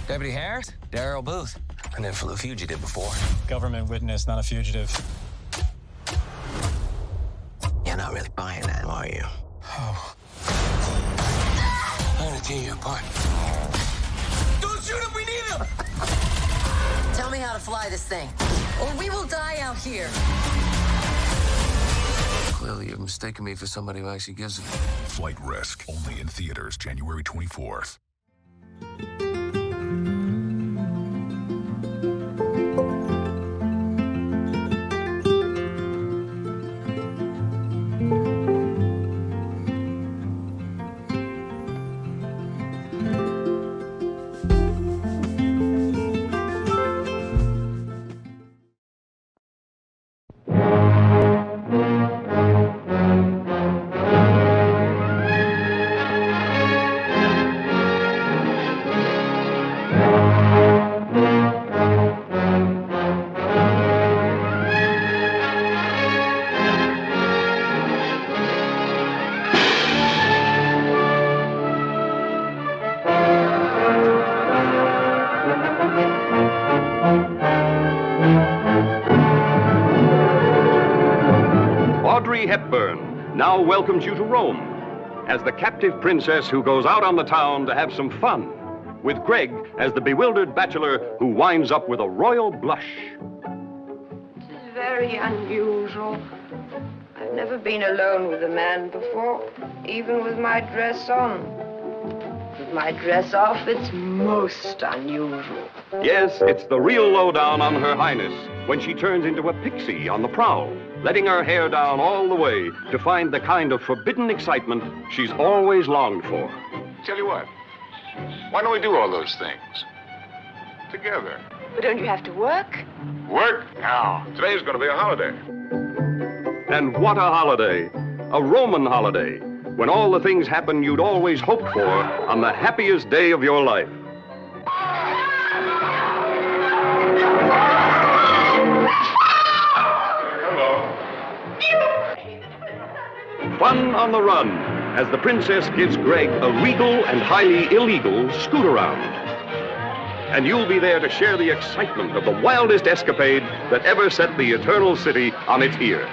Deputy Harris, Darrell Booth. I never flew a fugitive before. Government witness, not a fugitive. You're not really buying that, are you? Oh. I'm gonna tear you apart. Don't shoot him, we need him! Tell me how to fly this thing, or we will die out here. Clearly, you're mistaking me for somebody who actually gives a... Flight Risk, only in theaters January 24th. Hepburn now welcomes you to Rome as the captive princess who goes out on the town to have some fun, with Greg as the bewildered bachelor who winds up with a royal blush. This is very unusual. I've never been alone with a man before, even with my dress on. With my dress off, it's most unusual. Yes, it's the real lowdown on Her Highness when she turns into a pixie on the prowl, letting her hair down all the way to find the kind of forbidden excitement she's always longed for. Tell you what, why don't we do all those things together? But don't you have to work? Work? Now, today's going to be a holiday. And what a holiday, a Roman holiday, when all the things happen you'd always hoped for on the happiest day of your life. Fun on the run, as the princess gives Greg a regal and highly illegal scoot-around. And you'll be there to share the excitement of the wildest escapade that ever set the Eternal City on its ear.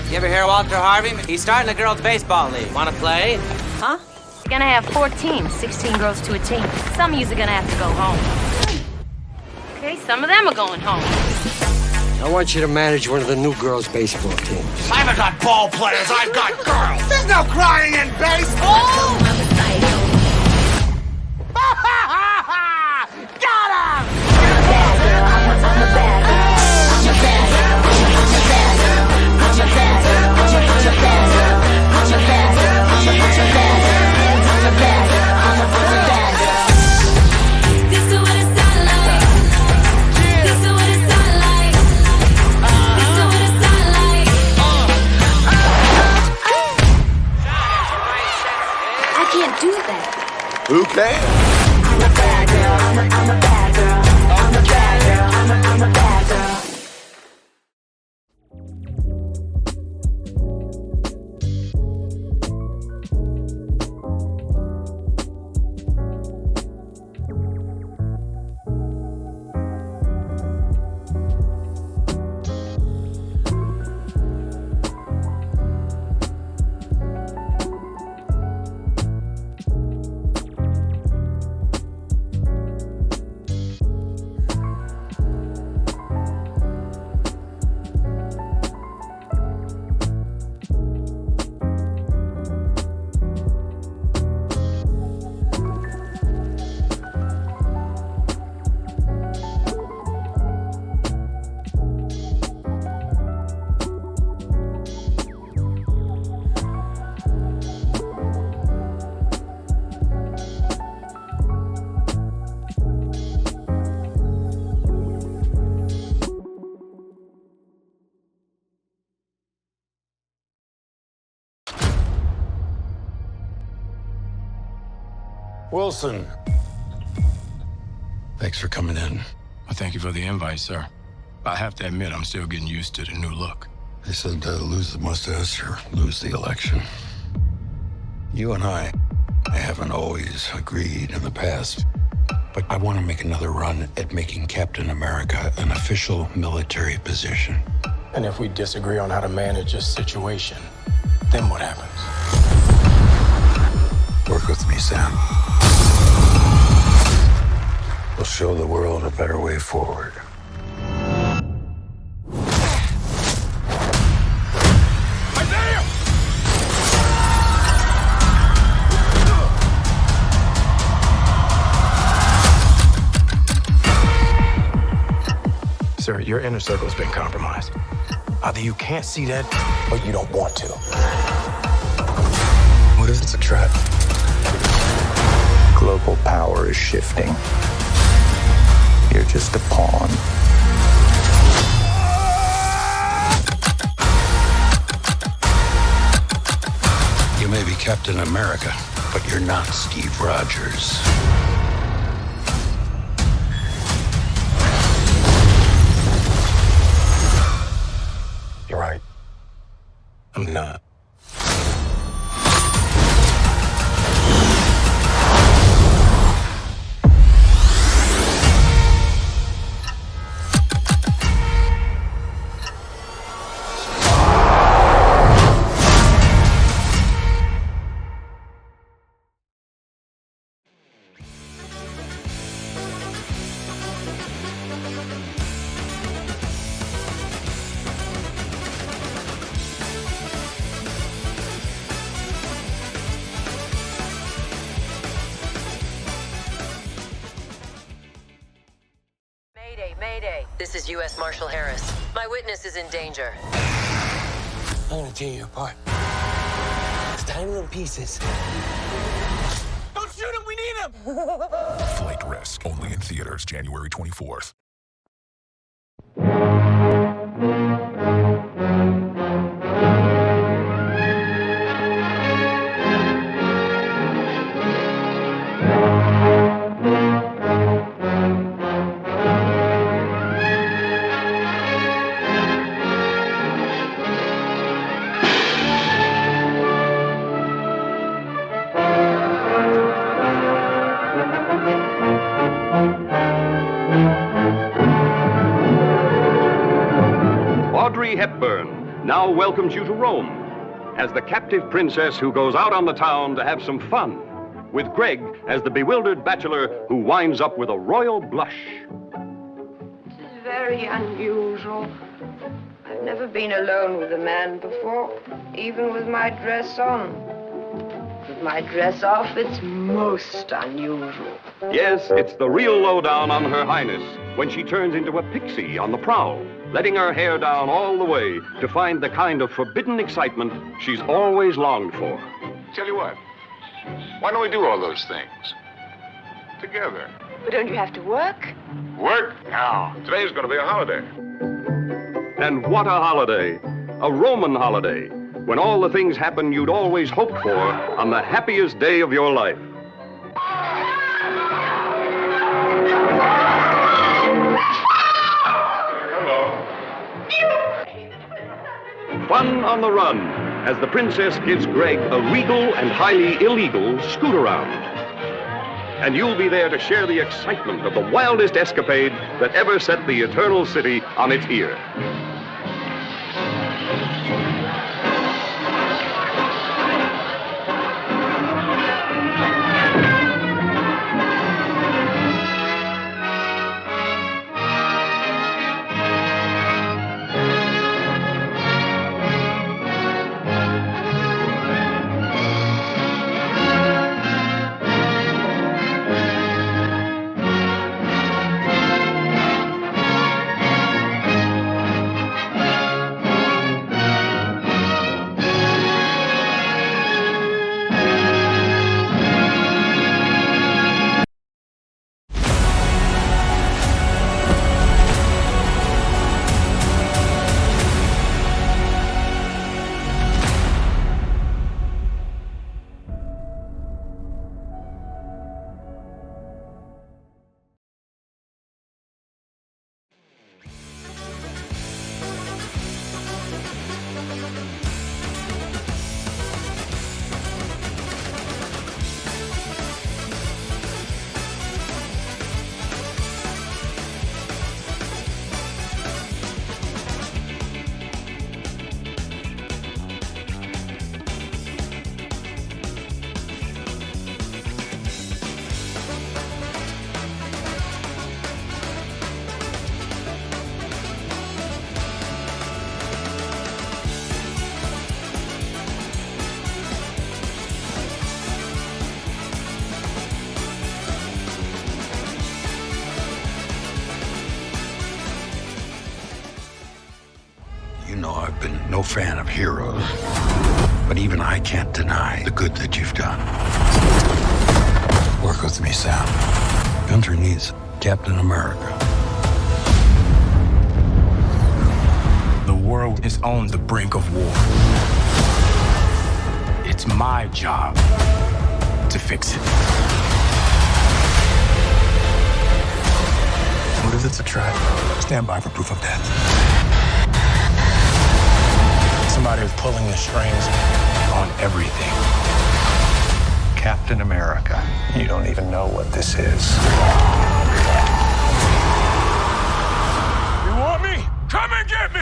You ever hear Walter Harvey? He's starting a girls' baseball league. Want to play? Huh? You're gonna have 4 teams, 16 girls to a team. Some of you's are gonna have to go home. Okay, Some of them are going home. I want you to manage one of the new girls' baseball teams. I haven't got ball players, I've got girls. There's no crying in baseball. Got him! Who can? I'm a bad girl. I'm a bad girl. I'm a bad girl. I'm a bad girl. Wilson. Thanks for coming in. Well, thank you for the invite, sir. I have to admit, I'm still getting used to the new look. They said lose the mustache or lose the election. You and I haven't always agreed in the past, but I want to make another run at making Captain America an official military position. And if we disagree on how to manage this situation, then what happens? Work with me, Sam. We'll show the world a better way forward. Sir, your inner circle's been compromised. Either you can't see that, or you don't want to. What if it's a trap? Global power is shifting. You're just a pawn. You may be Captain America, but you're not Steve Rogers. You're right. I'm not. Mayday. This is U.S. Marshal Harris. My witness is in danger. I'm gonna tear you apart. It's tiny little pieces. Don't shoot him, we need him! Flight Risk, only in theaters January 24th. Audrey Hepburn now welcomes you to Rome as the captive princess who goes out on the town to have some fun, with Greg as the bewildered bachelor who winds up with a royal blush. very unusual. I've never been alone with a man before, even with my dress on. With my dress off, it's most unusual. Yes, it's the real lowdown on Her Highness when she turns into a pixie on the prowl, letting her hair down all the way to find the kind of forbidden excitement she's always longed for. Tell you what, why don't we do all those things together? But don't you have to work? Work? Now, today's going to be a holiday. And what a holiday! A Roman holiday, when all the things happen you'd always hoped for on the happiest day of your life. Fun on the run, as the princess gives Greg a regal and highly illegal scoot-around. And you'll be there to share the excitement of the wildest escapade that ever set the Eternal City on its ear. You know I've been no fan of heroes, but even I can't deny the good that you've done. Work with me, Sam. Gunter needs Captain America. The world is on the brink of war. It's my job to fix it. What if it's a trap? Stand by for proof of death. Somebody is pulling the strings on everything. Captain America. You don't even know what this is. You want me? Come and get me!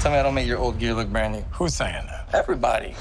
Tell me I don't make your old gear look brand new. Who's saying that? Everybody.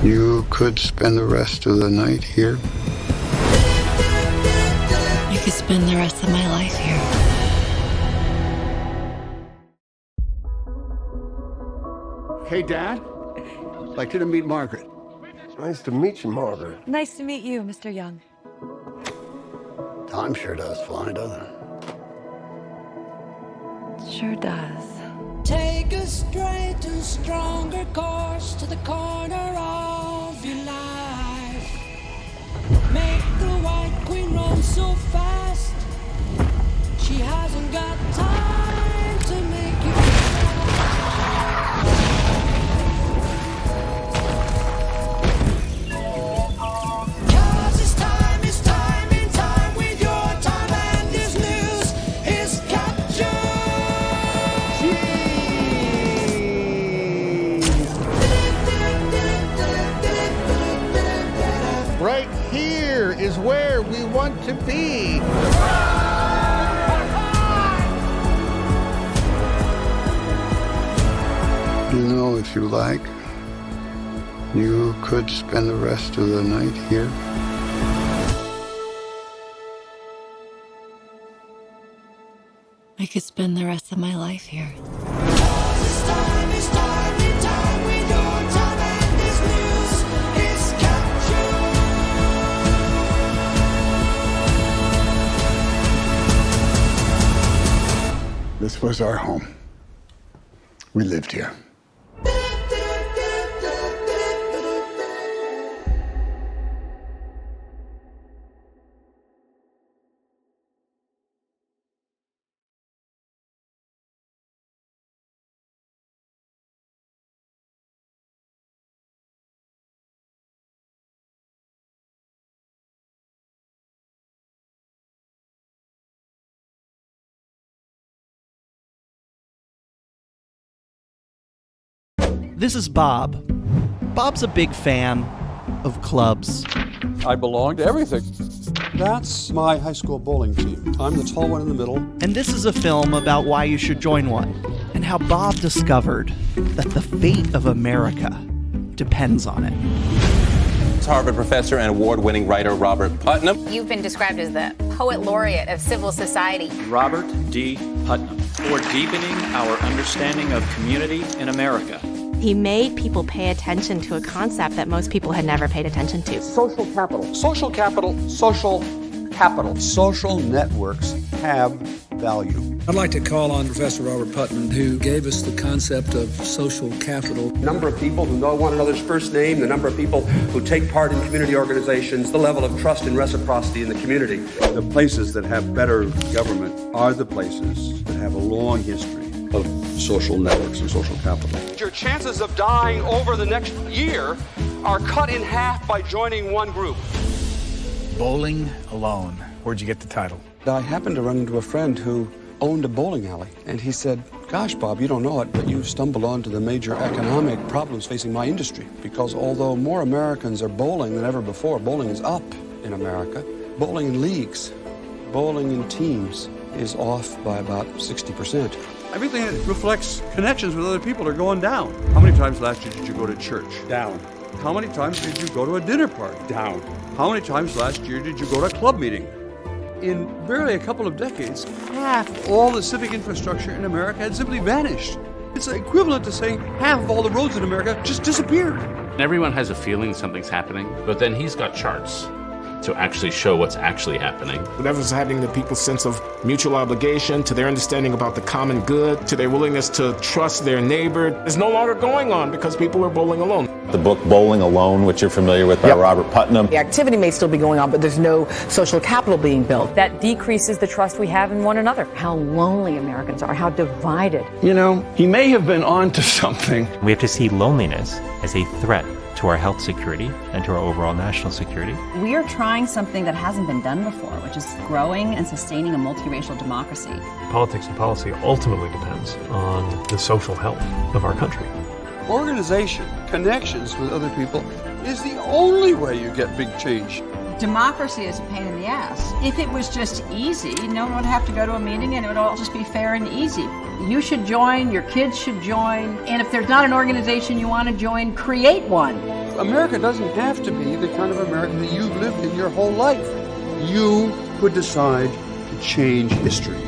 You could spend the rest of the night here. could spend the rest of my life here. Hey, Dad. I'd like you to meet Margaret. Nice to meet you, Margaret. Nice to meet you, Mr. Young. Time sure does fly, doesn't it? Sure does. Take a straight and stronger course to the corner of your life. Make the White Queen run so fast. She hasn't got time to make you Right here is where we want to be. You know, if you like, you could spend the rest of the night here. I could spend the rest of my life here. This was our home. We lived here. This is Bob. Bob's a big fan of clubs. I belong to everything. That's my high school bowling team. I'm the tall one in the middle. And this is a film about why you should join one, and how Bob discovered that the fate of America depends on it. It's Harvard professor and award-winning writer Robert Putnam. You've been described as the poet laureate of civil society. Robert D. Putnam, for deepening our understanding of community in America. He made people pay attention to a concept that most people had never paid attention to. Social capital. Social capital. Social capital. Social networks have value. I'd like to call on Professor Robert Putnam, who gave us the concept of social capital. The number of people who know one another's first name, the number of people who take part in community organizations, the level of trust and reciprocity in the community. The places that have better government are the places that have a long history of social networks and social capital. Your chances of dying over the next year are cut in half by joining one group. Bowling Alone. Where'd you get the title? I happened to run into a friend who owned a bowling alley, and he said, gosh, Bob, you don't know it, but you've stumbled onto the major economic problems facing my industry, because although more Americans are bowling than ever before, bowling is up in America. Bowling in leagues, bowling in teams is off by about 60%. Everything that reflects connections with other people are going down. How many times last year did you go to church? Down. How many times did you go to a dinner party? Down. How many times last year did you go to a club meeting? In barely a couple of decades, half all the civic infrastructure in America had simply vanished. It's equivalent to saying half of all the roads in America just disappeared. Everyone has a feeling something's happening, but then he's got charts to actually show what's actually happening. Whatever's happening to people's sense of mutual obligation, to their understanding about the common good, to their willingness to trust their neighbor, is no longer going on because people are bowling alone. The book Bowling Alone, which you're familiar with by Robert Putnam. The activity may still be going on, but there's no social capital being built. That decreases the trust we have in one another. How lonely Americans are, how divided. You know, he may have been onto something. We have to see loneliness as a threat to our health security and to our overall national security. We are trying something that hasn't been done before, which is growing and sustaining a multiracial democracy. Politics and policy ultimately depends on the social health of our country. Organization, connections with other people, is the only way you get big change. Democracy is a pain in the ass. If it was just easy, no one would have to go to a meeting and it would all just be fair and easy. You should join, your kids should join, and if there's not an organization you want to join, create one. America doesn't have to be the kind of America that you've lived in your whole life. You could decide to change history.